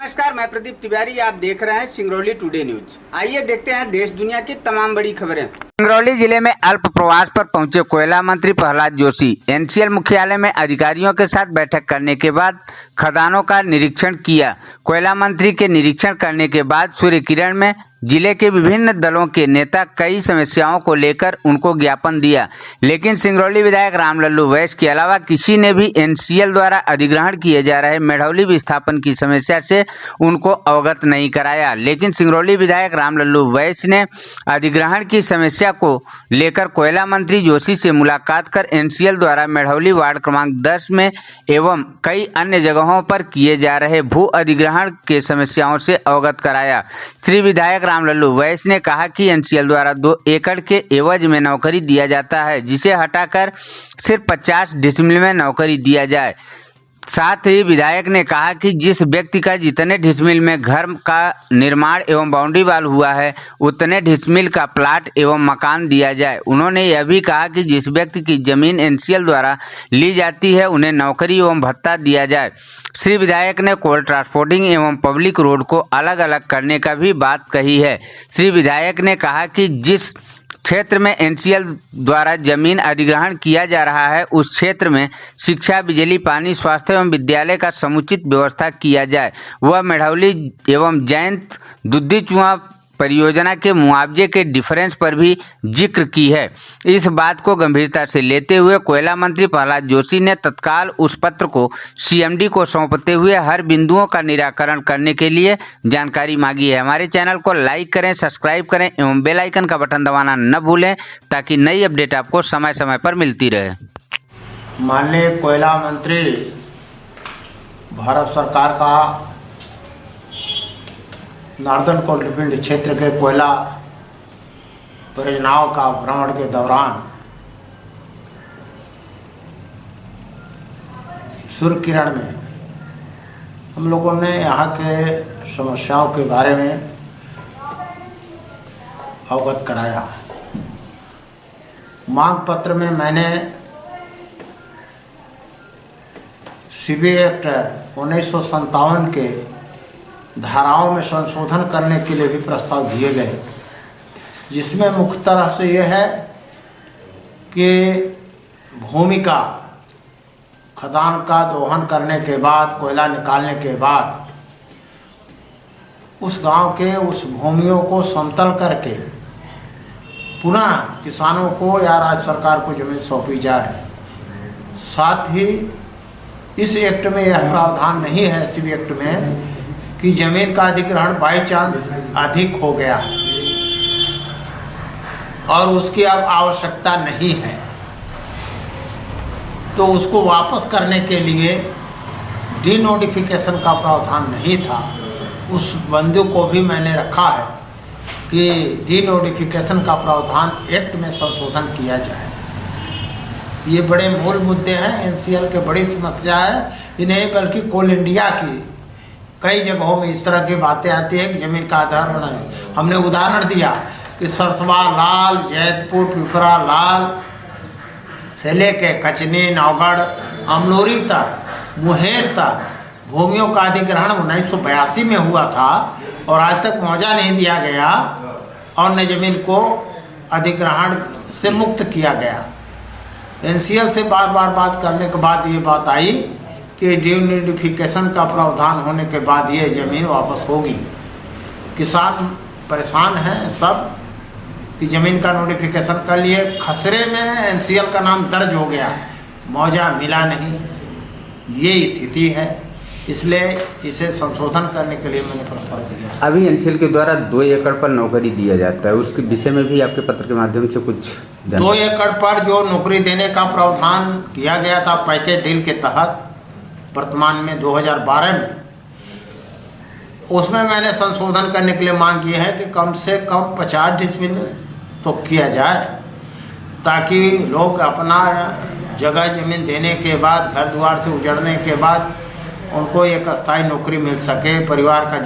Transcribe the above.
नमस्कार, मैं प्रदीप तिवारी। आप देख रहे हैं सिंगरौली टुडे न्यूज। आइए देखते हैं देश दुनिया की तमाम बड़ी खबरें। सिंगरौली जिले में अल्प प्रवास पर पहुंचे कोयला मंत्री प्रहलाद जोशी एनसीएल मुख्यालय में अधिकारियों के साथ बैठक करने के बाद खदानों का निरीक्षण किया। कोयला मंत्री के निरीक्षण करने के बाद सूर्य किरण में जिले के विभिन्न दलों के नेता कई समस्याओं को लेकर उनको ज्ञापन दिया, लेकिन सिंगरौली विधायक रामलल्लू वैस के अलावा किसी ने भी एनसीएल द्वारा अधिग्रहण किए जा रहे मेढ़ौली विस्थापन की समस्या से उनको अवगत नहीं कराया। लेकिन सिंगरौली विधायक रामलल्लू वैस ने अधिग्रहण की समस्या को लेकर कोयला मंत्री जोशी से मुलाकात कर एनसीएल द्वारा मेढ़ौली वार्ड क्रमांक 10 में एवं कई अन्य जगहों पर किए जा रहे भू अधिग्रहण के समस्याओं से अवगत कराया। श्री विधायक रामलल्लू वैस ने कहा कि एनसीएल द्वारा 2 एकड़ के एवज में नौकरी दिया जाता है, जिसे हटाकर सिर्फ 50 डिसमिल में नौकरी दिया जाए। साथ ही विधायक ने कहा कि जिस व्यक्ति का जितने डिसमिल में घर का निर्माण एवं बाउंड्री वाल हुआ है, उतने डिसमिल का प्लाट एवं मकान दिया जाए। उन्होंने यह भी कहा कि जिस व्यक्ति की जमीन एनसीएल द्वारा ली जाती है, उन्हें नौकरी एवं भत्ता दिया जाए। श्री विधायक ने कोल ट्रांसपोर्टिंग एवं पब्लिक रोड को अलग अलग करने का भी बात कही है। श्री विधायक ने कहा कि जिस क्षेत्र में एनसीएल द्वारा जमीन अधिग्रहण किया जा रहा है, उस क्षेत्र में शिक्षा, बिजली, पानी, स्वास्थ्य एवं विद्यालय का समुचित व्यवस्था किया जाए। वह मेढ़ौली एवं जयंत दुद्धी चुआ परियोजना के मुआवजे के डिफरेंस पर भी जिक्र की है। इस बात को गंभीरता से लेते हुए कोयला मंत्री प्रहलाद जोशी ने तत्काल उस पत्र को सीएमडी को सौंपते हुए हर बिंदुओं का निराकरण करने के लिए जानकारी मांगी है। हमारे चैनल को लाइक करें, सब्सक्राइब करें एवं बेल आइकन का बटन दबाना न भूलें, ताकि नई अपडेट आपको समय समय पर मिलती रहे। माननीय कोयला मंत्री भारत सरकार का नार्दन कोलफील्ड क्षेत्र के कोयला परियोजनाओं का भ्रमण के दौरान सूर्य किरण में हम लोगों ने यहाँ के समस्याओं के बारे में अवगत कराया। मांग पत्र में मैंने सीबी एक्ट 1957 के धाराओं में संशोधन करने के लिए भी प्रस्ताव दिए गए, जिसमें मुख्य तरह से यह है कि भूमि का खदान का दोहन करने के बाद, कोयला निकालने के बाद उस गांव के उस भूमियों को समतल करके पुनः किसानों को या राज्य सरकार को जमीन सौंपी जाए। साथ ही इस एक्ट में यह प्रावधान नहीं है, सीबी एक्ट में, कि जमीन का अधिग्रहण बाई चांस अधिक हो गया और उसकी अब आवश्यकता नहीं है, तो उसको वापस करने के लिए डी नोटिफिकेशन का प्रावधान नहीं था। उस बंदू को भी मैंने रखा है कि डी नोटिफिकेशन का प्रावधान एक्ट में संशोधन किया जाए। ये बड़े मूल मुद्दे हैं, एनसीएल के बड़ी समस्या है। ये नहीं बल्कि कोल इंडिया की कई जगहों में इस तरह की बातें आती है कि जमीन का आधारण है। हमने उदाहरण दिया कि सरसवा लाल, जैतपुर, पिपरा लाल से लेके कचनी, नवगढ़, अमलोरी तक, मुहेर तक भूमियों का अधिग्रहण 1982 में हुआ था और आज तक मुआवजा नहीं दिया गया और न जमीन को अधिग्रहण से मुक्त किया गया। एनसीएल से बार बार बात करने के बाद ये बात आई कि डी नोटिफिकेशन का प्रावधान होने के बाद ये ज़मीन वापस होगी। किसान परेशान हैं सब कि ज़मीन का नोटिफिकेशन कर लिए, खसरे में एनसीएल का नाम दर्ज हो गया, मुआवजा मिला नहीं, ये स्थिति है। इसलिए इसे संशोधन करने के लिए मैंने प्रस्ताव दिया। अभी एनसीएल के द्वारा 2 एकड़ पर नौकरी दिया जाता है, उसके विषय में भी आपके पत्र के माध्यम से कुछ 2 एकड़ पर जो नौकरी देने का प्रावधान किया गया था पैकेज डील के तहत वर्तमान में 2012 में, उसमें मैंने संशोधन करने के लिए मांग की है कि कम से कम 50 डिसमिल तो किया जाए, ताकि लोग अपना जगह जमीन देने के बाद, घर द्वार से उजड़ने के बाद उनको एक अस्थायी नौकरी मिल सके, परिवार का